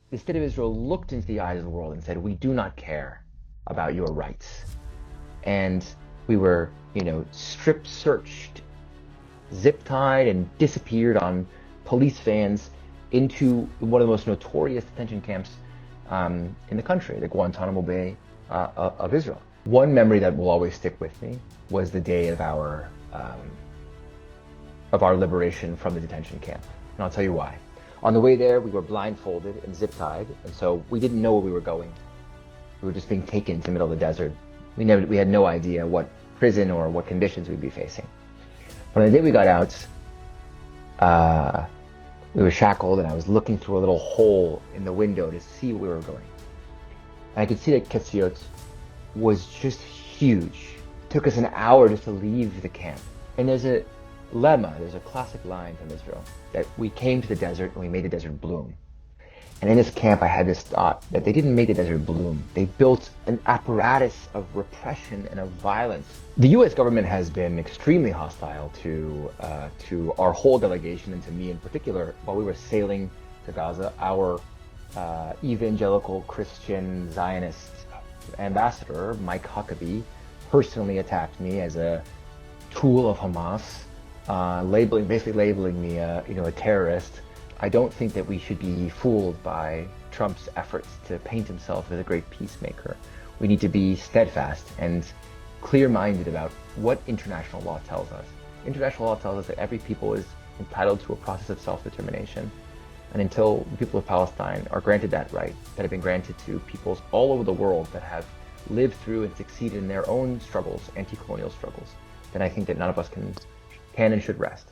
the state of Israel looked into the eyes of the world and said, we do not care about your rights. And we were, strip searched, zip tied, and disappeared on police vans into one of the most notorious detention camps in the country, the Guantanamo Bay of Israel. One memory that will always stick with me was the day of our liberation from the detention camp. And I'll tell you why. On the way there, we were blindfolded and zip-tied, and so we didn't know where we were going. We were just being taken to the middle of the desert. We had no idea what prison or what conditions we'd be facing. But on the day we got out, we were shackled, and I was looking through a little hole in the window to see where we were going. And I could see that Ketziot was just huge. It took us an hour just to leave the camp. And there's a classic line from Israel, that we came to the desert and we made the desert bloom. And in this camp, I had this thought that they didn't make the desert bloom. They built an apparatus of repression and of violence. The U.S. government has been extremely hostile to our whole delegation, and to me in particular, while we were sailing to Gaza. Our evangelical Christian Zionist ambassador, Mike Huckabee, personally attacked me as a tool of Hamas, basically labeling me a terrorist. I don't think that we should be fooled by Trump's efforts to paint himself as a great peacemaker. We need to be steadfast and clear-minded about what international law tells us. International law tells us that every people is entitled to a process of self-determination. And until the people of Palestine are granted that right, that have been granted to peoples all over the world that have lived through and succeeded in their own struggles, anti-colonial struggles, then I think that none of us can and should rest.